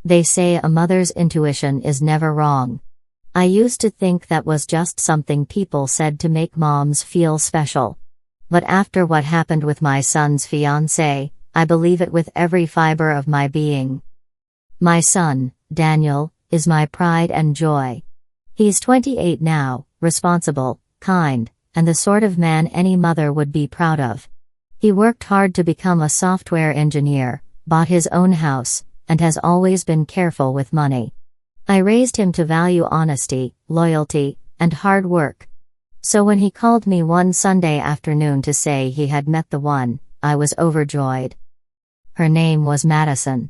They say a mother's intuition is never wrong. I used to think that was just something people said to make moms feel special. But after what happened with my son's fiancée, I believe it with every fiber of my being. My son, Daniel, is my pride and joy. He's 28 now, responsible, kind, and the sort of man any mother would be proud of. He worked hard to become a software engineer, bought his own house, and has always been careful with money. I raised him to value honesty, loyalty, and hard work. So when he called me one Sunday afternoon to say he had met the one, I was overjoyed. Her name was Madison.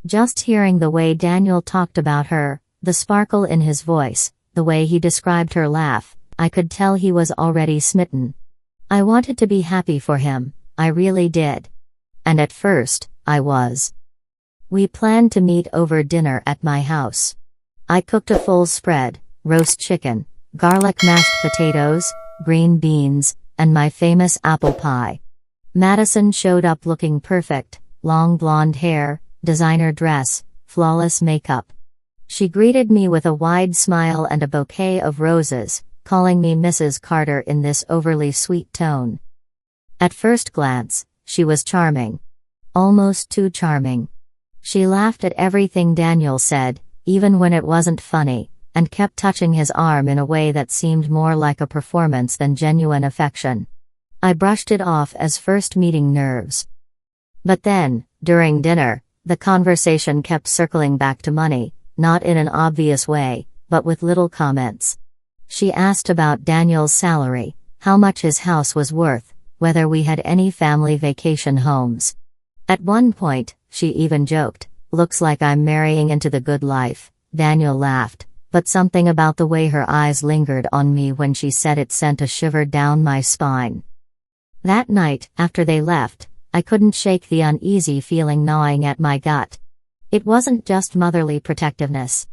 Just hearing the way Daniel talked about her, the sparkle in his voice, the way he described her laugh, I could tell he was already smitten. I wanted to be happy for him, I really did. And at first, I was. We planned to meet over dinner at my house. I cooked a full spread, roast chicken, garlic mashed potatoes, green beans, and my famous apple pie. Madison showed up looking perfect, long blonde hair, designer dress, flawless makeup. She greeted me with a wide smile and a bouquet of roses, calling me Mrs. Carter in this overly sweet tone. At first glance, she was charming. Almost too charming. She laughed at everything Daniel said, even when it wasn't funny, and kept touching his arm in a way that seemed more like a performance than genuine affection. I brushed it off as first meeting nerves. But then, during dinner, the conversation kept circling back to money, not in an obvious way, but with little comments. She asked about Daniel's salary, how much his house was worth, whether we had any family vacation homes. At one point, she even joked, "Looks like I'm marrying into the good life." Daniel laughed, but something about the way her eyes lingered on me when she said it sent a shiver down my spine. That night, after they left, I couldn't shake the uneasy feeling gnawing at my gut. It wasn't just motherly protectiveness.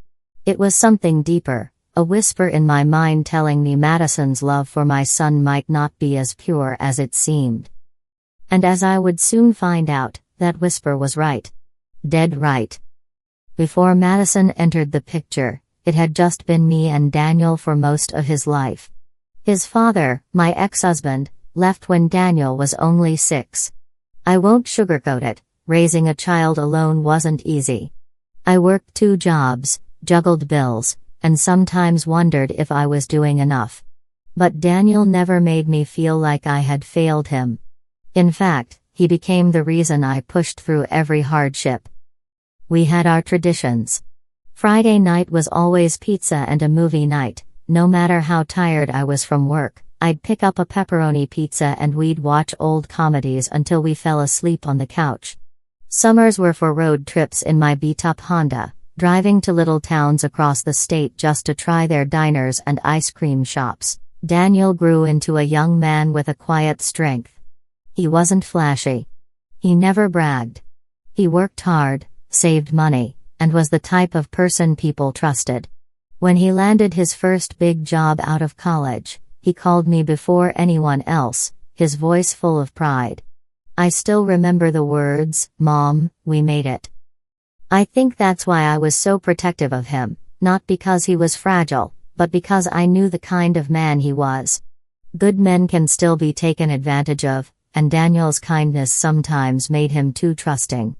It was something deeper, a whisper in my mind telling me Madison's love for my son might not be as pure as it seemed. And as I would soon find out, that whisper was right. Dead right. Before Madison entered the picture, it had just been me and Daniel for most of his life. His father, my ex-husband, left when Daniel was only 6. I won't sugarcoat it, raising a child alone wasn't easy. I worked 2 jobs, juggled bills, and sometimes wondered if I was doing enough. But Daniel never made me feel like I had failed him. In fact, he became the reason I pushed through every hardship. We had our traditions. Friday night was always pizza and a movie night. No matter how tired I was from work, I'd pick up a pepperoni pizza and we'd watch old comedies until we fell asleep on the couch. Summers were for road trips in my beat-up Honda, driving to little towns across the state just to try their diners and ice cream shops. Daniel grew into a young man with a quiet strength. He wasn't flashy. He never bragged. He worked hard, saved money, and was the type of person people trusted. When he landed his first big job out of college, he called me before anyone else, his voice full of pride. I still remember the words, "Mom, we made it." I think that's why I was so protective of him, not because he was fragile, but because I knew the kind of man he was. Good men can still be taken advantage of, and Daniel's kindness sometimes made him too trusting.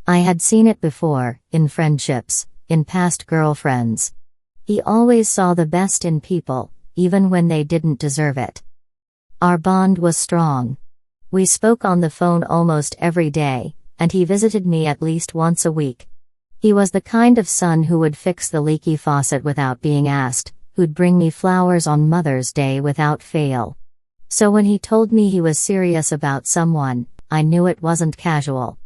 I had seen it before, in friendships, in past girlfriends. He always saw the best in people, even when they didn't deserve it. Our bond was strong. We spoke on the phone almost every day, and he visited me at least once a week. He was the kind of son who would fix the leaky faucet without being asked, who'd bring me flowers on Mother's Day without fail. So when he told me he was serious about someone, I knew it wasn't casual.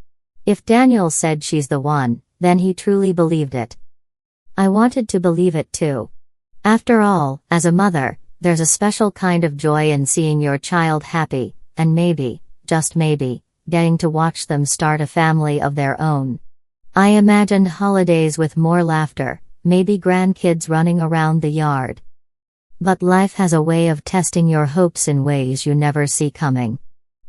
If Daniel said she's the one, then he truly believed it. I wanted to believe it too. After all, as a mother, there's a special kind of joy in seeing your child happy, and maybe, just maybe, getting to watch them start a family of their own. I imagined holidays with more laughter, maybe grandkids running around the yard. But life has a way of testing your hopes in ways you never see coming.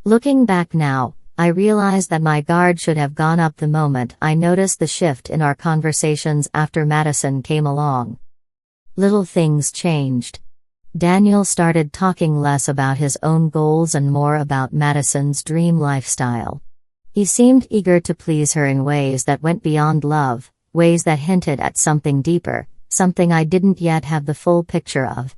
Looking back now, I realized that my guard should have gone up the moment I noticed the shift in our conversations after Madison came along. Little things changed. Daniel started talking less about his own goals and more about Madison's dream lifestyle. He seemed eager to please her in ways that went beyond love, ways that hinted at something deeper, something I didn't yet have the full picture of.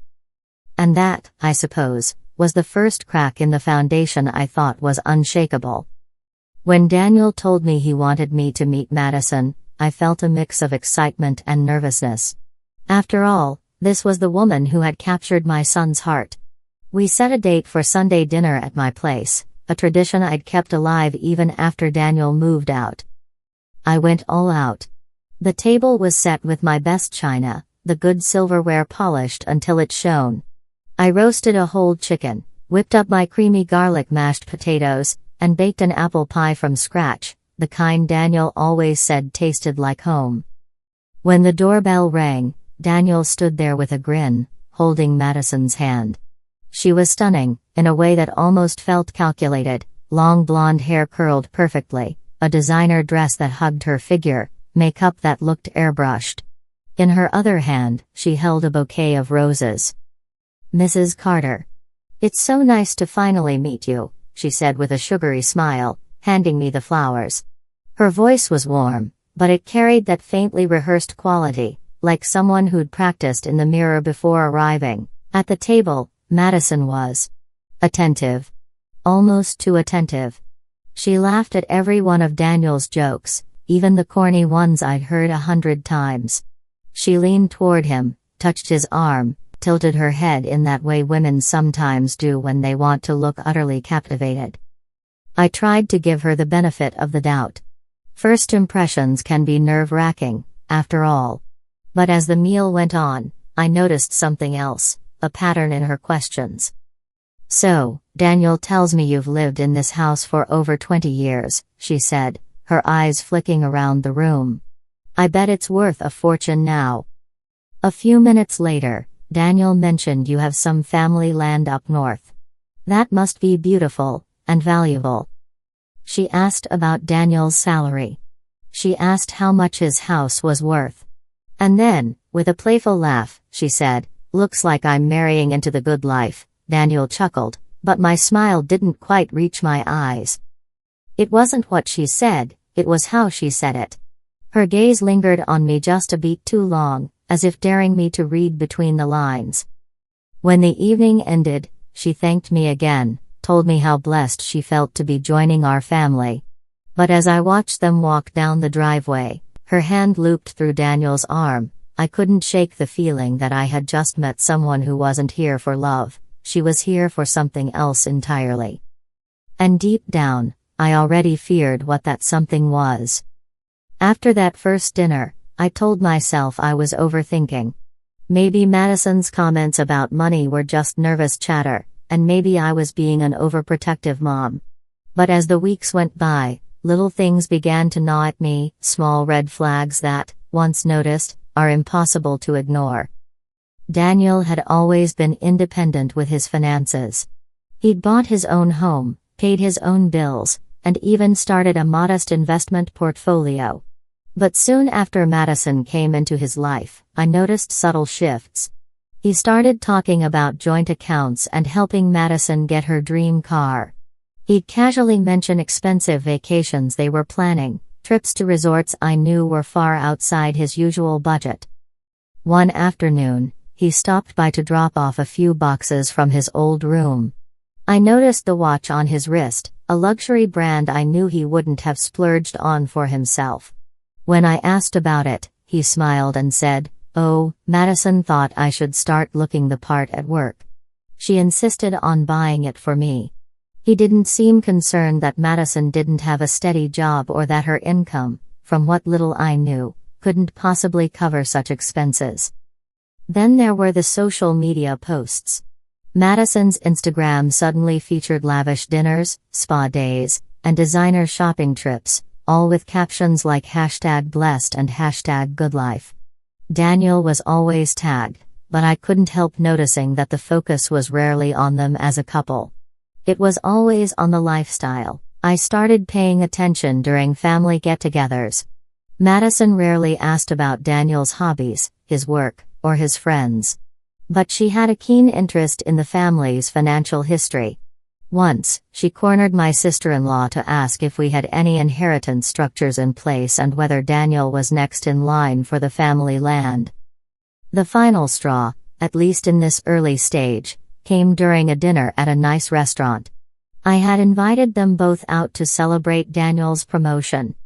And that, I suppose, was the first crack in the foundation I thought was unshakable. When Daniel told me he wanted me to meet Madison, I felt a mix of excitement and nervousness. After all, this was the woman who had captured my son's heart. We set a date for Sunday dinner at my place, a tradition I'd kept alive even after Daniel moved out. I went all out. The table was set with my best china, the good silverware polished until it shone. I roasted a whole chicken, whipped up my creamy garlic mashed potatoes, and baked an apple pie from scratch, the kind Daniel always said tasted like home. When the doorbell rang, Daniel stood there with a grin, holding Madison's hand. She was stunning, in a way that almost felt calculated, long blonde hair curled perfectly, a designer dress that hugged her figure, makeup that looked airbrushed. In her other hand, she held a bouquet of roses. "Mrs. Carter. It's so nice to finally meet you," she said with a sugary smile, handing me the flowers. Her voice was warm, but it carried that faintly rehearsed quality, like someone who'd practiced in the mirror before arriving. At the table, Madison was attentive. Almost too attentive. She laughed at every one of Daniel's jokes, even the corny ones I'd heard 100 times. She leaned toward him, touched his arm, tilted her head in that way women sometimes do when they want to look utterly captivated. I tried to give her the benefit of the doubt. First impressions can be nerve-wracking, after all. But as the meal went on, I noticed something else, a pattern in her questions. "So, Daniel tells me you've lived in this house for over 20 years, she said, her eyes flicking around the room. "I bet it's worth a fortune now." A few minutes later, Daniel mentioned you have some family land up north. "That must be beautiful, and valuable." She asked about Daniel's salary. She asked how much his house was worth. And then, with a playful laugh, she said, "Looks like I'm marrying into the good life." Daniel chuckled, but my smile didn't quite reach my eyes. It wasn't what she said, it was how she said it. Her gaze lingered on me just a beat too long, as if daring me to read between the lines. When the evening ended, she thanked me again, told me how blessed she felt to be joining our family. But as I watched them walk down the driveway, her hand looped through Daniel's arm, I couldn't shake the feeling that I had just met someone who wasn't here for love, she was here for something else entirely. And deep down, I already feared what that something was. After that first dinner, I told myself I was overthinking. Maybe Madison's comments about money were just nervous chatter, and maybe I was being an overprotective mom. But as the weeks went by, little things began to gnaw at me, small red flags that, once noticed, are impossible to ignore. Daniel had always been independent with his finances. He'd bought his own home, paid his own bills, and even started a modest investment portfolio. But soon after Madison came into his life, I noticed subtle shifts. He started talking about joint accounts and helping Madison get her dream car. He'd casually mention expensive vacations they were planning, trips to resorts I knew were far outside his usual budget. One afternoon, he stopped by to drop off a few boxes from his old room. I noticed the watch on his wrist, a luxury brand I knew he wouldn't have splurged on for himself. When I asked about it, he smiled and said, "Oh, Madison thought I should start looking the part at work. She insisted on buying it for me." He didn't seem concerned that Madison didn't have a steady job or that her income, from what little I knew, couldn't possibly cover such expenses. Then there were the social media posts. Madison's Instagram suddenly featured lavish dinners, spa days, and designer shopping trips, all with captions like #blessed and #goodlife. Daniel was always tagged, but I couldn't help noticing that the focus was rarely on them as a couple. It was always on the lifestyle, I started paying attention during family get-togethers. Madison rarely asked about Daniel's hobbies, his work, or his friends. But she had a keen interest in the family's financial history. Once, she cornered my sister-in-law to ask if we had any inheritance structures in place and whether Daniel was next in line for the family land. The final straw, at least in this early stage, came during a dinner at a nice restaurant. I had invited them both out to celebrate Daniel's promotion.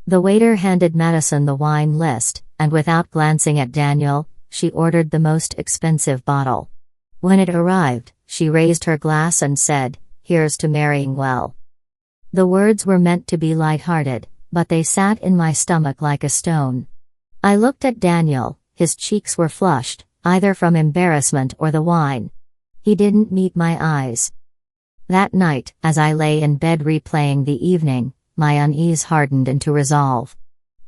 The waiter handed Madison the wine list, and without glancing at Daniel, she ordered the most expensive bottle. When it arrived, she raised her glass and said, "Here's to marrying well." The words were meant to be light-hearted, but they sat in my stomach like a stone. I looked at Daniel, his cheeks were flushed, either from embarrassment or the wine. He didn't meet my eyes. That night, as I lay in bed replaying the evening, my unease hardened into resolve.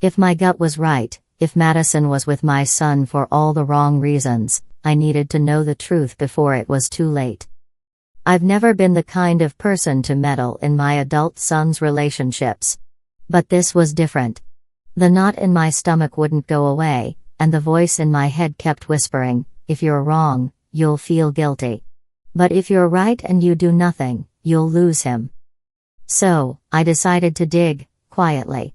If my gut was right, if Madison was with my son for all the wrong reasons, I needed to know the truth before it was too late. I've never been the kind of person to meddle in my adult son's relationships. But this was different. The knot in my stomach wouldn't go away, and the voice in my head kept whispering, "If you're wrong, you'll feel guilty. But if you're right and you do nothing, you'll lose him." So, I decided to dig, quietly.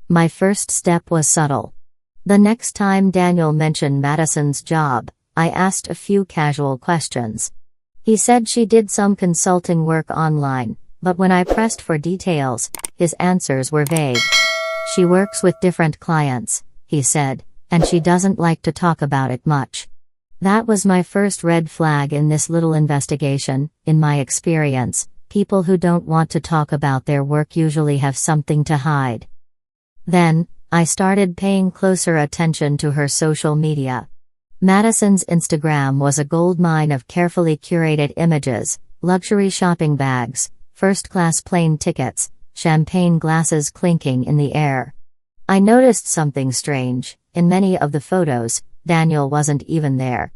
My first step was subtle. The next time Daniel mentioned Madison's job, I asked a few casual questions. He said she did some consulting work online, but when I pressed for details, his answers were vague. "She works with different clients," he said, "and she doesn't like to talk about it much." That was my first red flag in this little investigation. In my experience, people who don't want to talk about their work usually have something to hide. Then, I started paying closer attention to her social media. Madison's Instagram was a goldmine of carefully curated images, luxury shopping bags, first-class plane tickets, champagne glasses clinking in the air. I noticed something strange. In many of the photos, Daniel wasn't even there.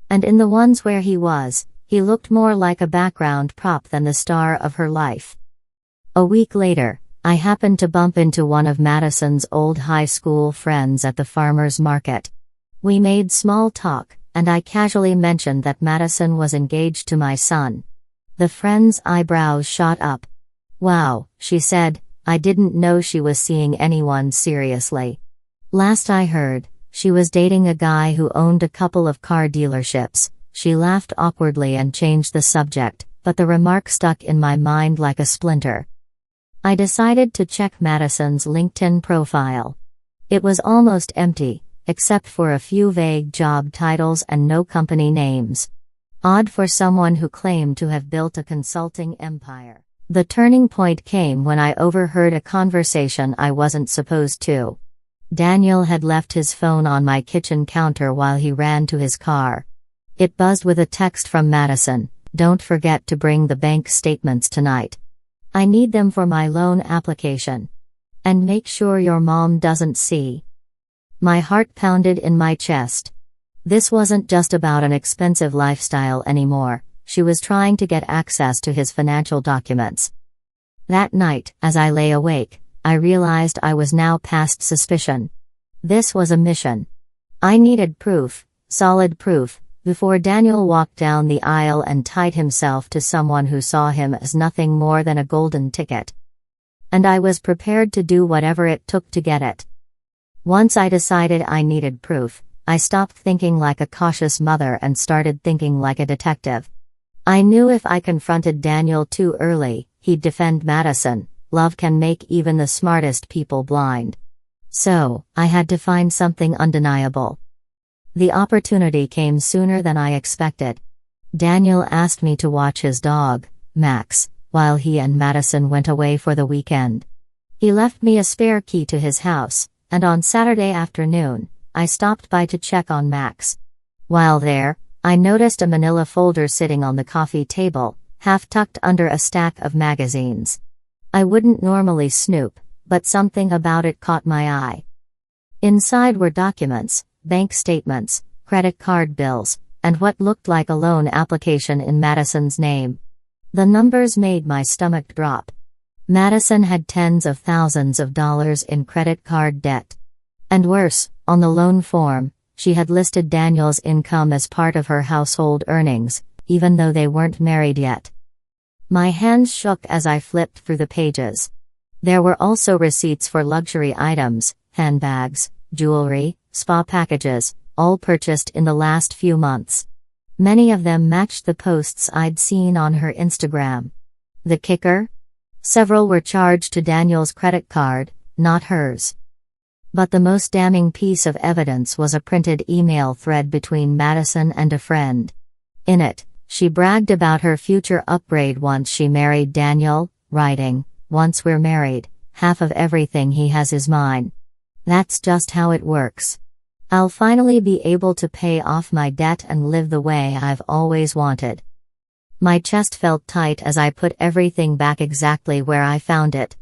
And in the ones where he was, he looked more like a background prop than the star of her life. A week later, I happened to bump into one of Madison's old high school friends at the farmer's market. We made small talk, and I casually mentioned that Madison was engaged to my son. The friend's eyebrows shot up. "Wow," she said, "I didn't know she was seeing anyone seriously." Last I heard, she was dating a guy who owned a couple of car dealerships. She laughed awkwardly and changed the subject, but the remark stuck in my mind like a splinter. I decided to check Madison's LinkedIn profile. It was almost empty, except for a few vague job titles and no company names. Odd for someone who claimed to have built a consulting empire. The turning point came when I overheard a conversation I wasn't supposed to. Daniel had left his phone on my kitchen counter while he ran to his car. It buzzed with a text from Madison, "Don't forget to bring the bank statements tonight. I need them for my loan application. And make sure your mom doesn't see." My heart pounded in my chest. This wasn't just about an expensive lifestyle anymore. She was trying to get access to his financial documents. That night, as I lay awake, I realized I was now past suspicion. This was a mission. I needed proof, solid proof, before Daniel walked down the aisle and tied himself to someone who saw him as nothing more than a golden ticket. And I was prepared to do whatever it took to get it. Once I decided I needed proof, I stopped thinking like a cautious mother and started thinking like a detective. I knew if I confronted Daniel too early, he'd defend Madison. Love can make even the smartest people blind. So, I had to find something undeniable. The opportunity came sooner than I expected. Daniel asked me to watch his dog, Max, while he and Madison went away for the weekend. He left me a spare key to his house, and on Saturday afternoon, I stopped by to check on Max. While there, I noticed a manila folder sitting on the coffee table, half tucked under a stack of magazines. I wouldn't normally snoop, but something about it caught my eye. Inside were documents, bank statements, credit card bills, and what looked like a loan application in Madison's name. The numbers made my stomach drop. Madison had tens of thousands of dollars in credit card debt. And worse, on the loan form, she had listed Daniel's income as part of her household earnings, even though they weren't married yet. My hands shook as I flipped through the pages. There were also receipts for luxury items, handbags, jewelry, spa packages, all purchased in the last few months. Many of them matched the posts I'd seen on her Instagram. The kicker? Several were charged to Daniel's credit card, not hers. But the most damning piece of evidence was a printed email thread between Madison and a friend. In it, she bragged about her future upgrade once she married Daniel, writing, "Once we're married, half of everything he has is mine. That's just how it works. I'll finally be able to pay off my debt and live the way I've always wanted." My chest felt tight as I put everything back exactly where I found it.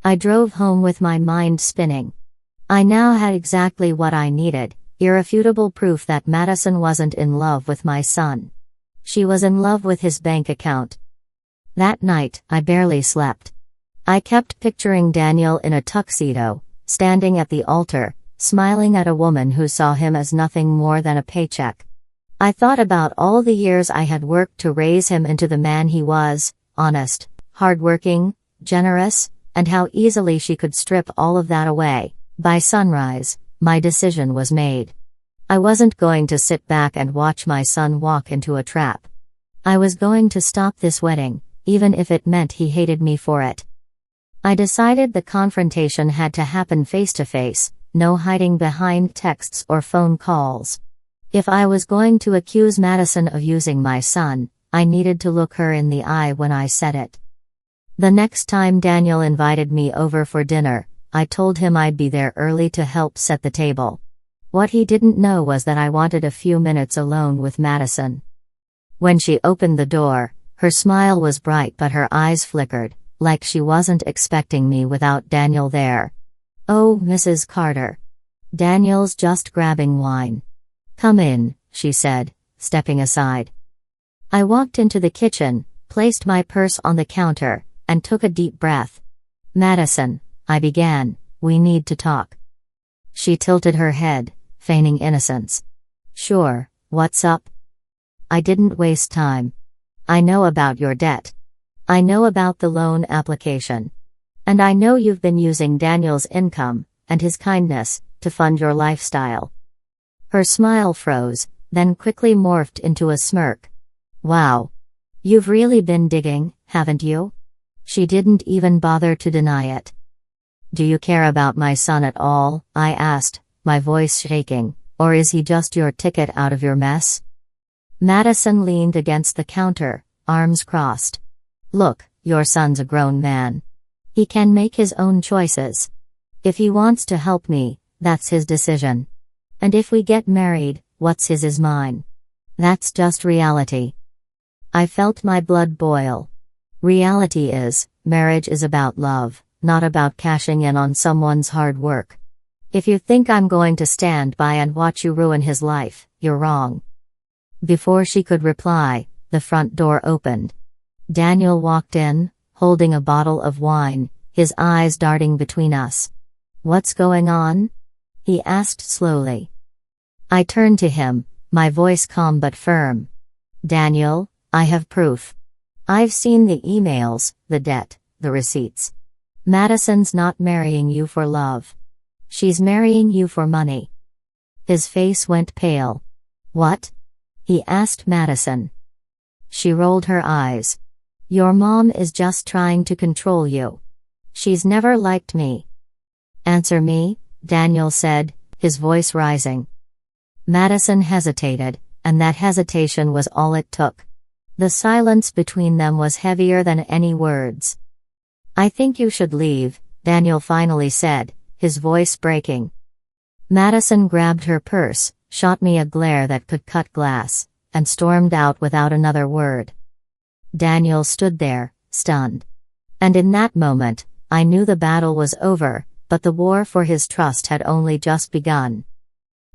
I drove home with my mind spinning. I now had exactly what I needed, irrefutable proof that Madison wasn't in love with my son. She was in love with his bank account. That night, I barely slept. I kept picturing Daniel in a tuxedo, standing at the altar, smiling at a woman who saw him as nothing more than a paycheck. I thought about all the years I had worked to raise him into the man he was, honest, hardworking, generous, and how easily she could strip all of that away. By sunrise, my decision was made. I wasn't going to sit back and watch my son walk into a trap. I was going to stop this wedding, even if it meant he hated me for it. I decided the confrontation had to happen face to face, no hiding behind texts or phone calls. If I was going to accuse Madison of using my son, I needed to look her in the eye when I said it. The next time Daniel invited me over for dinner, I told him I'd be there early to help set the table. What he didn't know was that I wanted a few minutes alone with Madison. When she opened the door, her smile was bright but her eyes flickered, like she wasn't expecting me without Daniel there. "Oh, Mrs. Carter. Daniel's just grabbing wine. Come in," she said, stepping aside. I walked into the kitchen, placed my purse on the counter, and took a deep breath. "Madison," I began, "we need to talk." She tilted her head, feigning innocence. "Sure, what's up?" I didn't waste time. "I know about your debt. I know about the loan application. And I know you've been using Daniel's income, and his kindness, to fund your lifestyle." Her smile froze, then quickly morphed into a smirk. "Wow. You've really been digging, haven't you?" She didn't even bother to deny it. "Do you care about my son at all?" I asked, my voice shaking, "or is he just your ticket out of your mess?" Madison leaned against the counter, arms crossed. "Look, your son's a grown man. He can make his own choices. If he wants to help me, that's his decision. And if we get married, what's his is mine. That's just reality." I felt my blood boil. Reality is, marriage is about love, not about cashing in on someone's hard work. If you think I'm going to stand by and watch you ruin his life, you're wrong. Before she could reply, the front door opened. Daniel walked in, holding a bottle of wine, his eyes darting between us. "What's going on?" he asked slowly. I turned to him, my voice calm but firm. "Daniel, I have proof. I've seen the emails, the debt, the receipts. Madison's not marrying you for love. She's marrying you for money." His face went pale. "What?" he asked Madison. She rolled her eyes. "Your mom is just trying to control you. She's never liked me." "Answer me," Daniel said, his voice rising. Madison hesitated, and that hesitation was all it took. The silence between them was heavier than any words. "I think you should leave," Daniel finally said, his voice breaking. Madison grabbed her purse, shot me a glare that could cut glass, and stormed out without another word. Daniel stood there, stunned. And in that moment, I knew the battle was over, but the war for his trust had only just begun.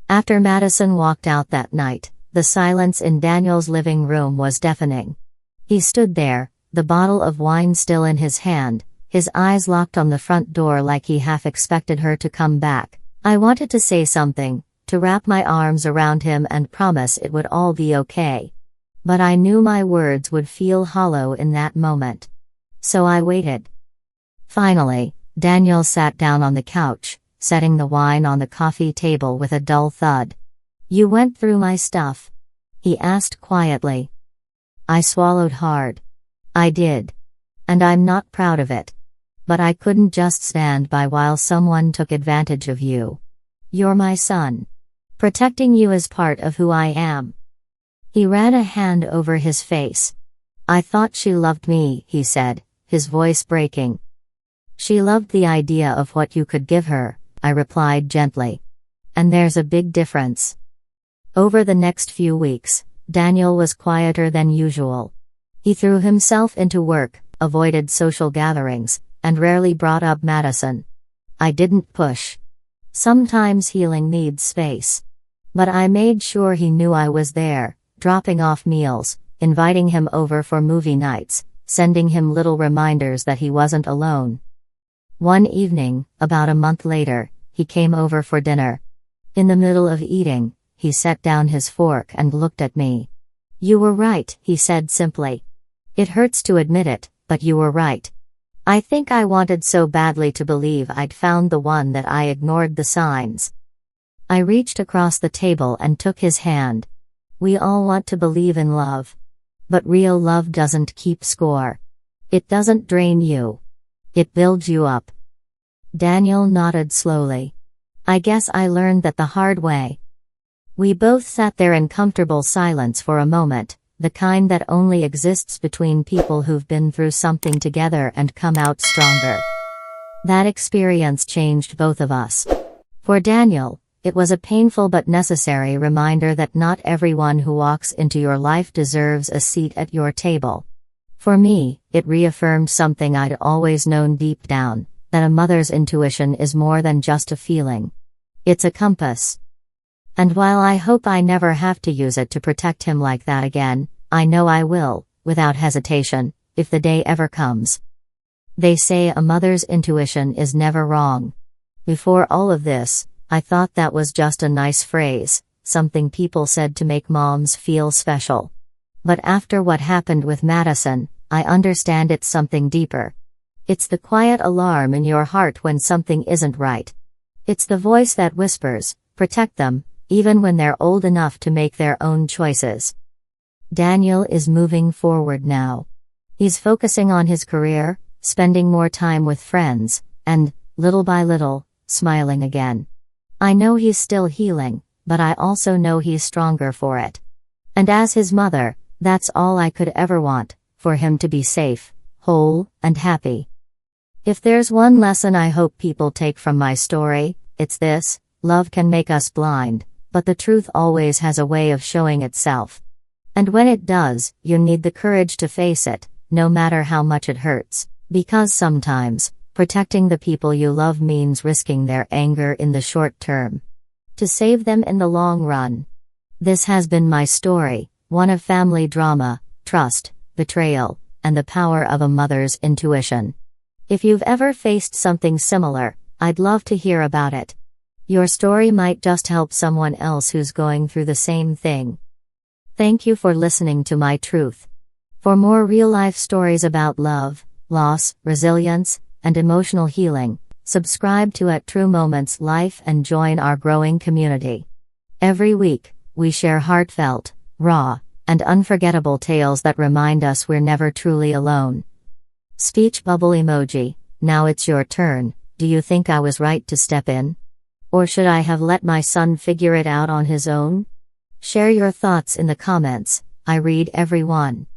After Madison walked out that night, the silence in Daniel's living room was deafening. He stood there, the bottle of wine still in his hand, His eyes locked on the front door like he half expected her to come back. I wanted to say something, to wrap my arms around him and promise it would all be okay. But I knew my words would feel hollow in that moment. So I waited. Finally, Daniel sat down on the couch, setting the wine on the coffee table with a dull thud. "You went through my stuff?" he asked quietly. I swallowed hard. I did. And I'm not proud of it. But I couldn't just stand by while someone took advantage of you. You're my son. Protecting you is part of who I am. He ran a hand over his face. "I thought she loved me," he said, his voice breaking. "She loved the idea of what you could give her," I replied gently. "And there's a big difference." Over the next few weeks, Daniel was quieter than usual. He threw himself into work, avoided social gatherings, and rarely brought up Madison. I didn't push. Sometimes healing needs space. But I made sure he knew I was there, dropping off meals, inviting him over for movie nights, sending him little reminders that he wasn't alone. One evening, about a month later, he came over for dinner. In the middle of eating, he set down his fork and looked at me. "You were right," he said simply. "It hurts to admit it, but you were right. I think I wanted so badly to believe I'd found the one that I ignored the signs." I reached across the table and took his hand. "We all want to believe in love. But real love doesn't keep score. It doesn't drain you. It builds you up." Daniel nodded slowly. "I guess I learned that the hard way." We both sat there in comfortable silence for a moment, the kind that only exists between people who've been through something together and come out stronger. That experience changed both of us. For Daniel, it was a painful but necessary reminder that not everyone who walks into your life deserves a seat at your table. For me, it reaffirmed something I'd always known deep down, that a mother's intuition is more than just a feeling. It's a compass. And while I hope I never have to use it to protect him like that again, I know I will, without hesitation, if the day ever comes. They say a mother's intuition is never wrong. Before all of this, I thought that was just a nice phrase, something people said to make moms feel special. But after what happened with Madison, I understand it's something deeper. It's the quiet alarm in your heart when something isn't right. It's the voice that whispers, "Protect them," even when they're old enough to make their own choices. Daniel is moving forward now. He's focusing on his career, spending more time with friends, and, little by little, smiling again. I know he's still healing, but I also know he's stronger for it. And as his mother, that's all I could ever want, for him to be safe, whole, and happy. If there's one lesson I hope people take from my story, it's this: love can make us blind, but the truth always has a way of showing itself. And when it does, you need the courage to face it, no matter how much it hurts, because sometimes, protecting the people you love means risking their anger in the short term, to save them in the long run. This has been my story, one of family drama, trust, betrayal, and the power of a mother's intuition. If you've ever faced something similar, I'd love to hear about it. Your story might just help someone else who's going through the same thing. Thank you for listening to my truth. For more real-life stories about love, loss, resilience, and emotional healing, subscribe to At True Moments Life and join our growing community. Every week, we share heartfelt, raw, and unforgettable tales that remind us we're never truly alone. Speech bubble emoji. Now it's your turn. Do you think I was right to step in? Or should I have let my son figure it out on his own? Share your thoughts in the comments. I read every one.